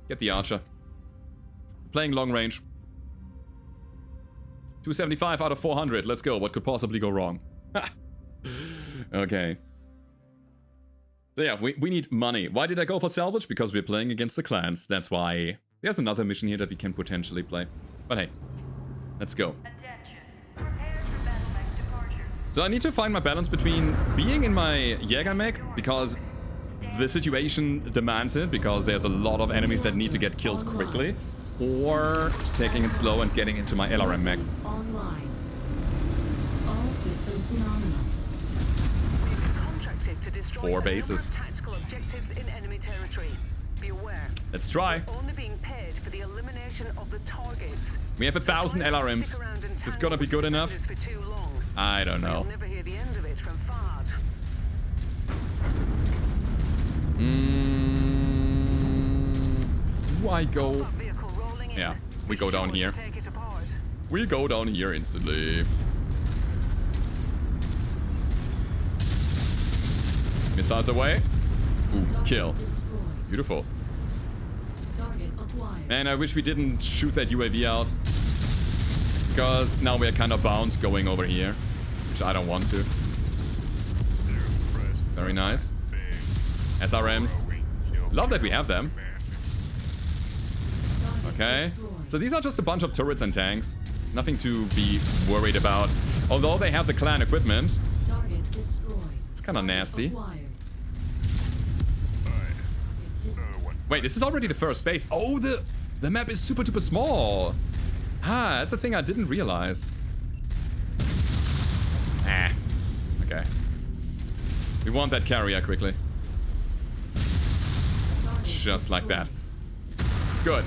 Get the archer. Playing long range. 275 out of 400. Let's go. What could possibly go wrong? Okay. So yeah, we need money. Why did I go for salvage? Because we're playing against the clans. That's why. There's another mission here that we can potentially play. But hey, let's go. Attention. Prepare for Battlemech departure. So I need to find my balance between being in my Jäger mech, because the situation demands it, because there's a lot of enemies that need to get killed quickly, or taking it slow and getting into my LRM mech. Online. All systems nominal. We've been contracted to destroy 4 a number bases. of tactical objectives in enemy territory. Be aware. Let's try. We're only being paid for the elimination of the targets. We have 1,000 So try not to LRMs. stick around and Is this hang gonna out be with good enough? defenders for too long. I don't You'll know. never hear the end of it from Fard. Do I go? That vehicle rolling in. Yeah, we Be go down sure to here. take it apart. We go down here instantly. Missiles away. Ooh, kill. Destroyed. Beautiful. Target acquired. Man, I wish we didn't shoot that UAV out. Because now we're kind of bound going over here. Which I don't want to. Very nice. SRMs. Love that we have them. Okay. So these are just a bunch of turrets and tanks. Nothing to be worried about. Although they have the clan equipment. Target destroyed. It's kind of nasty. Acquired. Wait, this is already the first base. Oh, the map is super duper small. Ah, that's the thing I didn't realize. Ah. Okay. We want that carrier quickly. Just like that. Good.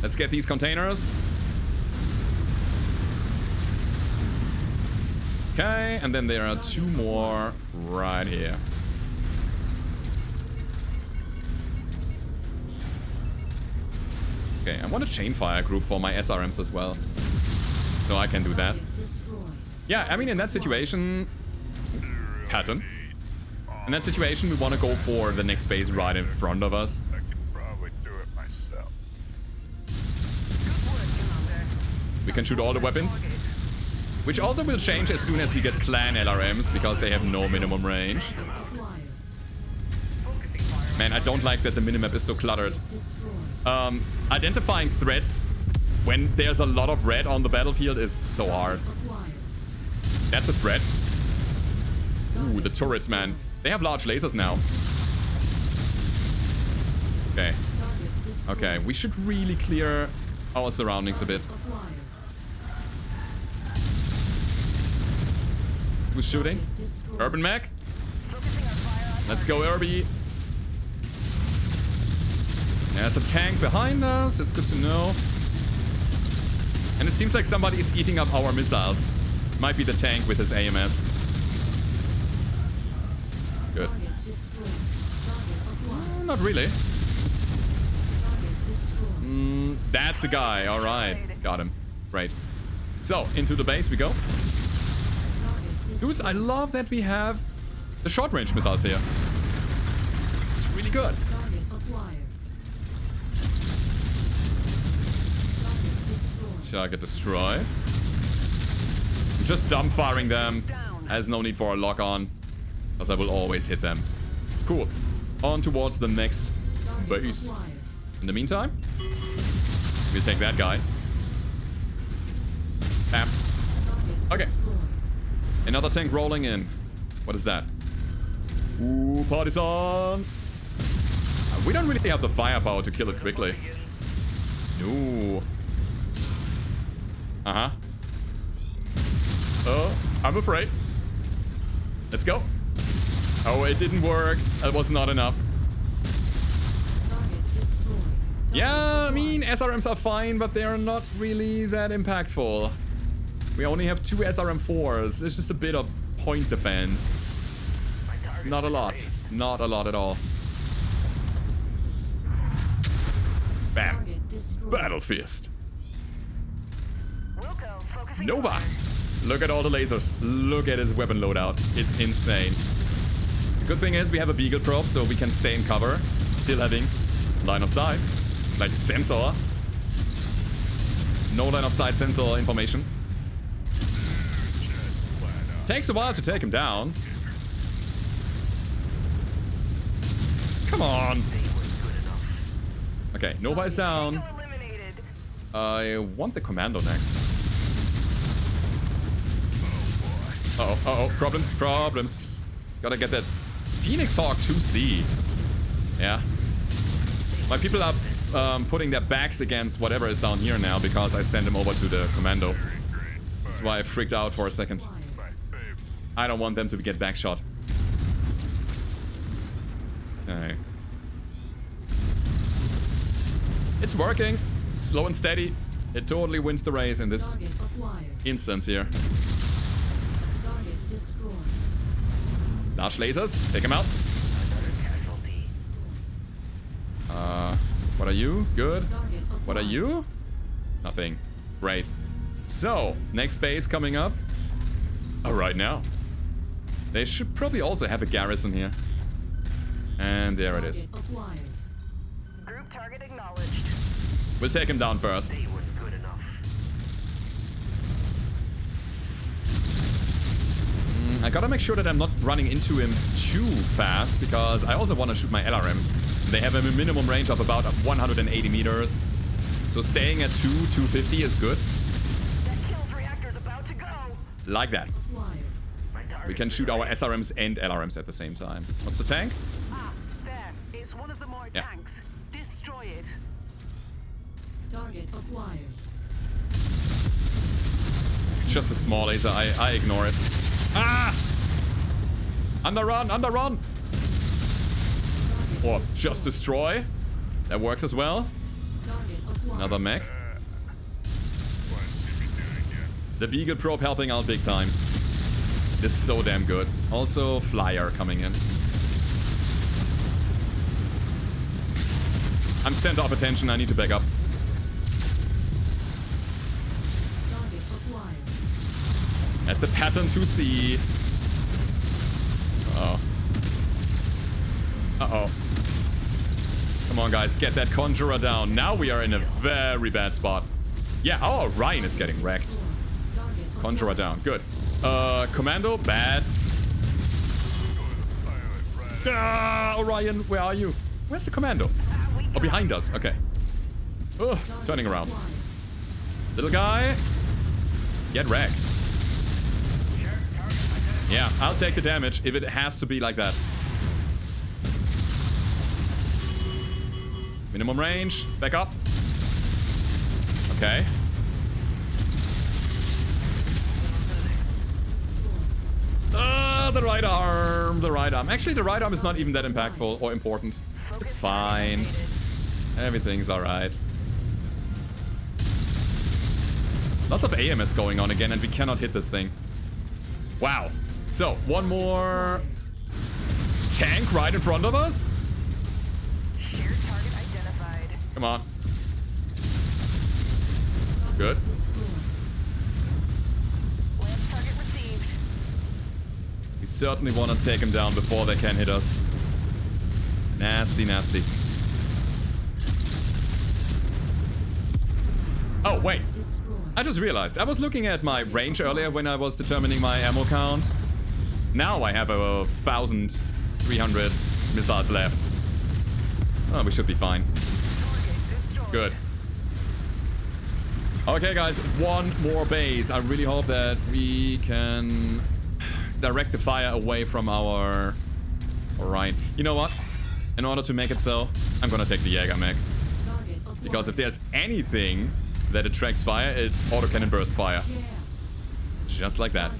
Let's get these containers. Okay, and then there are 2 more right here. Okay, I want a chain fire group for my SRMs as well. So I can do that. Target destroyed. Yeah, I mean, in that situation... Pattern. In that situation, we want to go for the next base right in front of us. I could probably do it myself. Good work, Commander. We can shoot all the weapons. Target. Which also will change as soon as we get clan LRMs, because they have no minimum range. Acquired. Man, I don't like that the minimap is so cluttered. Destroyed. Identifying threats when there's a lot of red on the battlefield is so hard. Acquired. That's a threat. Ooh, the turrets, man. They have large lasers now. Okay. Target destroyed. Okay, we should really clear our surroundings a bit. Acquired. Who's shooting? Target destroyed. Urban Mech? Focusing our fire on Let's go, Irby. There's a tank behind us. It's good to know. And it seems like somebody is eating up our missiles. Might be the tank with his AMS. Good. Target destroyed. Target acquired. Not really. Target destroyed. That's the guy. All right. Got him. Great. So, into the base we go. Target destroyed. Dudes, I love that we have the short-range missiles here. It's really good. Target acquired. Target destroyed. Target destroyed. I'm just dumbfiring them. Has no need for a lock-on, because I will always hit them. Cool. On towards the next Target base. acquired. In the meantime, we'll take that guy. Bam. Target Okay. destroyed. Another tank rolling in. What is that? Ooh, party's on. We don't really have the firepower to kill it quickly. No. Uh-huh. Oh, I'm afraid. Let's go. Oh, it didn't work. That was not enough. Target destroyed. Yeah, I mean, SRMs are fine, but they're not really that impactful. We only have 2 SRM4s. It's just a bit of point defense. It's not a lot. Not a lot at all. Bam. Target destroyed. Battle Fist. Wilco, focusing Nova. fire. Look at all the lasers. Look at his weapon loadout. It's insane. Good thing is we have a beagle probe, so we can stay in cover, still having line of sight, like sensor. No line of sight sensor information. Takes a while to take him down. Come on. Okay, Nova is down. I want the commando next. Uh-oh, problems. Gotta get that Phoenix Hawk 2C. Yeah. My people are putting their backs against whatever is down here now because I sent them over to the commando. That's why I freaked out for a second. I don't want them to get back shot. Okay. It's working. Slow and steady. It totally wins the race in this instance here. Large lasers. Take him out. What are you? Good. What are you? Nothing. Great. So, next base coming up. Oh, right now. They should probably also have a garrison here. And there it is. Group target acknowledged. We'll take him down first. They weren't good enough. I gotta make sure that I'm not running into him too fast, because I also want to shoot my LRMs. They have a minimum range of about 180 meters. So staying at 250 is good. That kills reactor's about to go. Like that. We can shoot our SRMs and LRMs at the same time. What's the tank? Ah, there. It's one of the more Yeah. tanks. Destroy it. Target acquired. It's just a small laser. I ignore it. Ah! Underrun! Or just destroy. That works as well. Target acquired. Another mech. What is he doing here? The Beagle probe helping out big time. This is so damn good. Also, Flyer coming in. I'm center of attention. I need to back up. Target acquired. That's a pattern to see. Uh-oh. Uh-oh. Come on, guys. Get that Conjurer down. Now we are in a very bad spot. Yeah, our Orion is getting wrecked. Target Conjurer down. Good. Commando, bad. Ah, Orion, where are you? Where's the Commando? Oh, behind us. Okay. Oh, turning around. Little guy. Get wrecked. Yeah, I'll take the damage if it has to be like that. Minimum range. Back up. Okay. The right arm. The right arm. Actually, the right arm is not even that impactful or important. It's fine. Everything's alright. Lots of AMS going on again, and we cannot hit this thing. Wow. So, one more tank right in front of us? Shared target identified. Come on. Good. Lance target received. We certainly want to take him down before they can hit us. Nasty, nasty. Oh, wait. I just realized. I was looking at my range earlier when I was determining my ammo count. Now I have 1,300 missiles left. Oh, we should be fine. Good. Okay, guys. One more base. I really hope that we can direct the fire away from our Orion. You know what? In order to make it so, I'm gonna take the Jäger mech. Because if there's anything that attracts fire, it's autocannon burst fire. Just like that.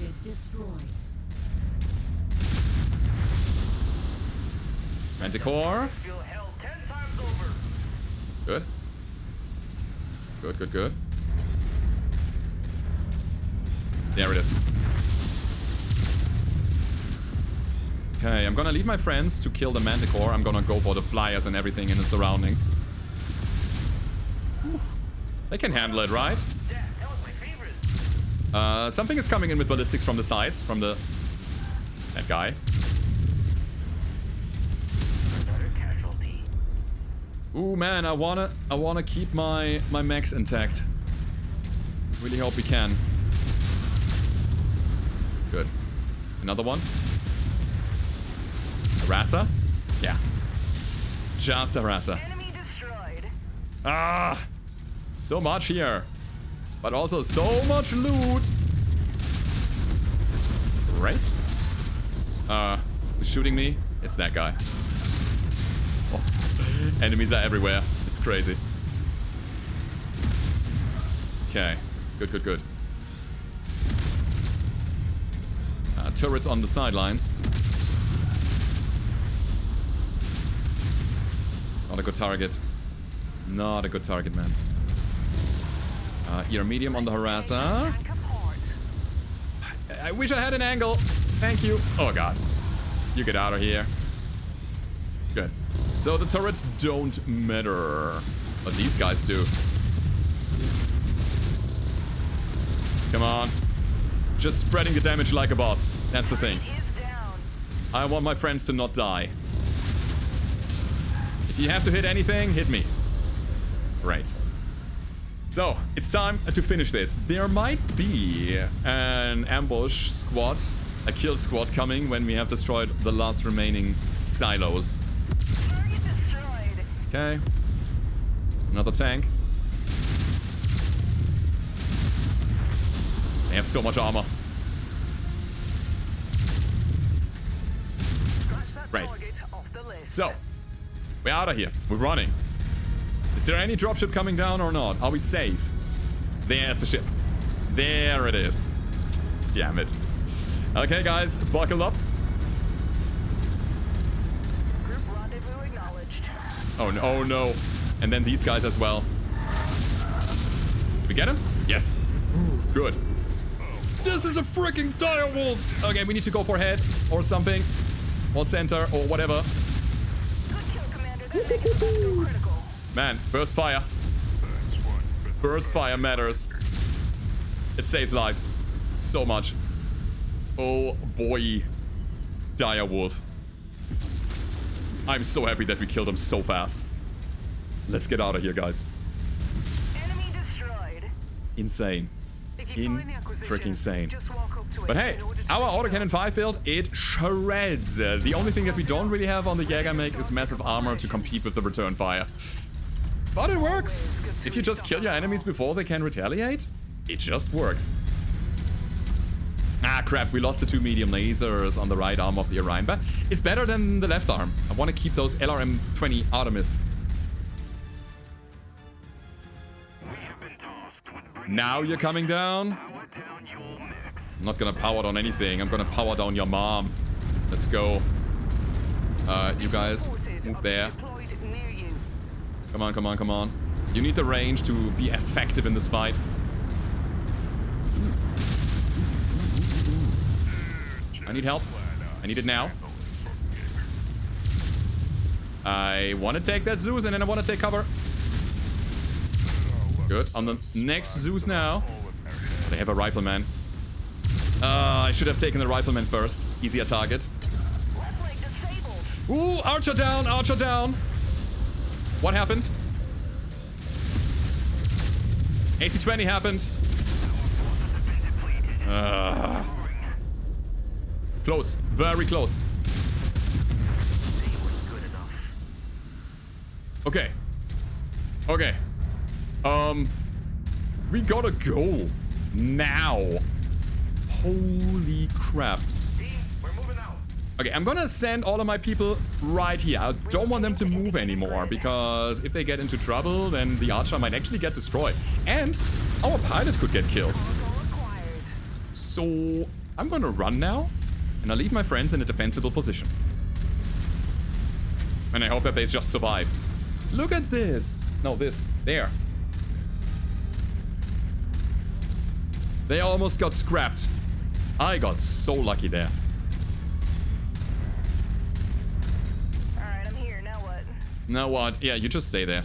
Manticore. Good. Good, good, good. There it is. Okay, I'm gonna leave my friends to kill the Manticore. I'm gonna go for the flyers and everything in the surroundings. Whew. They can handle it, right? Something is coming in with ballistics from the sides, from that guy. Ooh, man, I wanna keep my mechs intact. Really hope we can. Good. Another one. Harasser? Yeah. Just a harasser. Enemy destroyed. Ah! So much here. But also so much loot. Right? Who's shooting me? It's that guy. Oh. Enemies are everywhere. It's crazy. Okay. Good, good, good. Turrets on the sidelines. Not a good target. Not a good target, man. You're medium on the harasser. Tank apart. I wish I had an angle. Thank you. Oh, God. You get out of here. Good. So the turrets don't matter. But these guys do. Come on. Just spreading the damage like a boss. That's the thing. Is down. I want my friends to not die. If you have to hit anything, hit me. Right. So, it's time to finish this. There might be an ambush squad, a kill squad coming when we have destroyed the last remaining silos. Target destroyed. Okay. Another tank. They have so much armor. Scratch that Right. target off the list. So, we're out of here. We're running. Is there any dropship coming down or not? Are we safe? There's the ship. There it is. Damn it. Okay, guys, buckle up. Group rendezvous acknowledged. Oh no, oh no. And then these guys as well. Did we get him? Yes. Good. This is a freaking direwolf! Okay, we need to go for head or something. Or center or whatever. Good kill, Commander. That mech is about to go critical. Man, burst fire. That's one. Burst fire matters. It saves lives. So much. Oh boy. Direwolf. I'm so happy that we killed him so fast. Let's get out of here, guys. Enemy destroyed. Insane. If you find the acquisition, Freaking sane. just walk up to it But hey, in order to our pick it autocannon up. 5 build, it shreds. The only thing that we don't really have on the Jägermech is massive armor to compete with the return fire. But it works. If you just kill your enemies before they can retaliate, it just works. Ah, crap, we lost the 2 medium lasers on the right arm of the Orion, but it's better than the left arm. I want to keep those LRM-20 Artemis. Now you're coming down? I'm not gonna power down anything. I'm gonna power down your mom. Let's go. You guys, Forces move are there. deployed near you. Come on, come on, come on. You need the range to be effective in this fight. I need help. I need it now. I want to take that Zeus and then I want to take cover. Good. On the next Zeus now. They have a rifleman. I should have taken the rifleman first. Easier target. Left leg disabled. Ooh, archer down, archer down. What happened? AC-20 happened. Close, very close. Okay. Okay. We gotta go now. Holy crap. Okay, I'm gonna send all of my people right here. I don't want them to move anymore, because if they get into trouble, then the archer might actually get destroyed. And our pilot could get killed. Cargo acquired. So I'm gonna run now, and I'll leave my friends in a defensible position. And I hope that they just survive. Look at this. No, this. There. They almost got scrapped. I got so lucky there. Alright, I'm here. Now what? Now what? Yeah, you just stay there.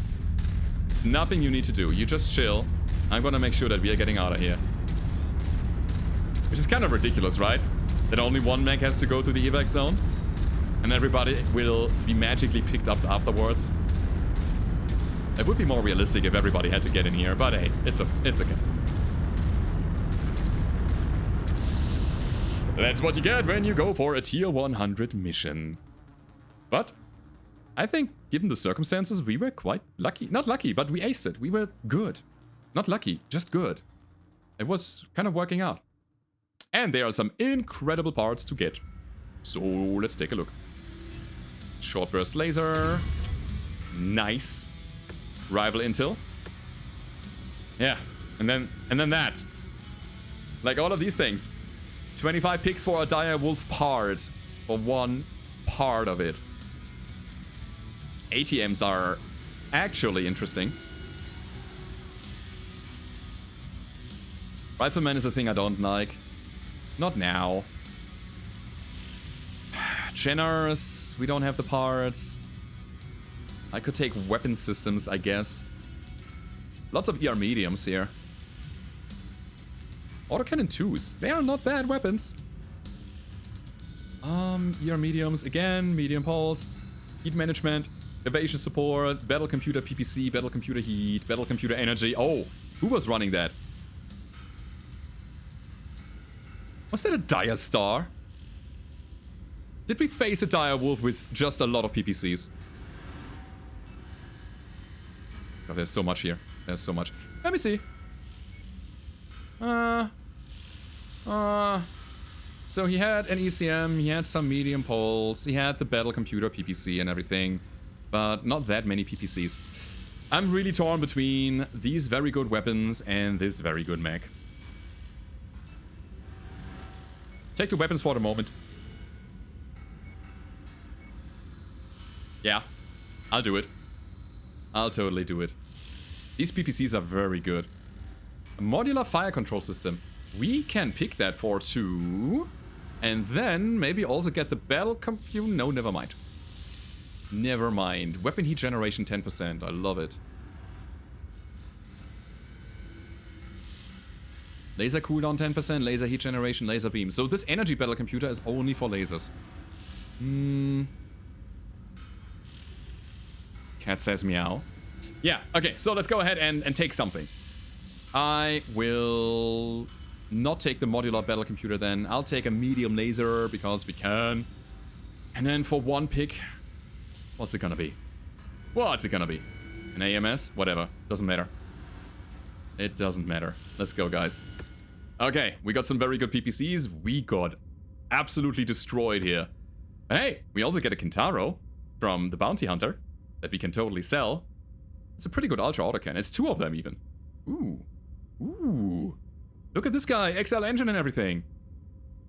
There's nothing you need to do. You just chill. I'm gonna make sure that we are getting out of here. Which is kind of ridiculous, right? That only one mech has to go to the evac zone. And everybody will be magically picked up afterwards. It would be more realistic if everybody had to get in here, but hey, it's okay. That's what you get when you go for a tier 100 mission. But I think, given the circumstances, we were quite lucky. Not lucky, but we aced it. We were good. Not lucky, just good. It was kind of working out. And there are some incredible parts to get. So let's take a look. Short burst laser. Nice. Rival intel. Yeah, and then that. Like all of these things. 25 picks for a dire wolf part. For one part of it. ATMs are actually interesting. Rifleman is a thing I don't like. Not now. Jenners, we don't have the parts. I could take weapon systems, I guess. Lots of ER mediums here. Autocannon 2s. They are not bad weapons. ER mediums again. Medium pulse. Heat management. Evasion support. Battle computer PPC. Battle computer heat. Battle computer energy. Oh, who was running that? Was that a dire star? Did we face a dire wolf with just a lot of PPCs? Oh, there's so much here. There's so much. Let me see. So he had an ECM, he had some medium pulse, he had the battle computer PPC and everything, but not that many PPCs. I'm really torn between these very good weapons and this very good mech. Take the weapons for the moment. Yeah, I'll do it. I'll totally do it. These PPCs are very good. A modular fire control system. We can pick that for 2. And then maybe also get the battle compute. No, never mind. Never mind. Weapon heat generation 10%. I love it. Laser cooldown 10%, laser heat generation, laser beam. So this energy battle computer is only for lasers. Cat says meow. Yeah, okay, so let's go ahead and take something. I will not take the modular battle computer then. I'll take a medium laser because we can. And then for one pick, what's it gonna be? What's it gonna be? An AMS? Whatever. Doesn't matter. It doesn't matter. Let's go, guys. Okay, we got some very good PPCs. We got absolutely destroyed here. And hey, we also get a Kintaro from the Bounty Hunter that we can totally sell. It's a pretty good Ultra Autocannon. It's 2 of them even. Ooh. Ooh. Look at this guy. XL engine and everything.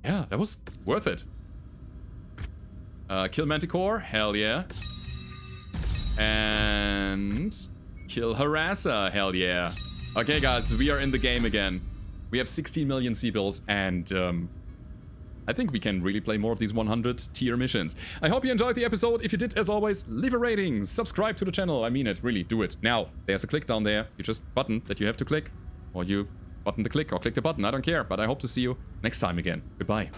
Yeah, that was worth it. Kill Manticore. Hell yeah. And kill Harasser. Hell yeah. Okay, guys, we are in the game again. We have 16 million C-bills, and I think we can really play more of these 100 tier missions. I hope you enjoyed the episode. If you did, as always, leave a rating, subscribe to the channel. I mean it, really, do it. Now, there's a click down there. You just button that you have to click, or you button the click or click the button. I don't care, but I hope to see you next time again. Goodbye.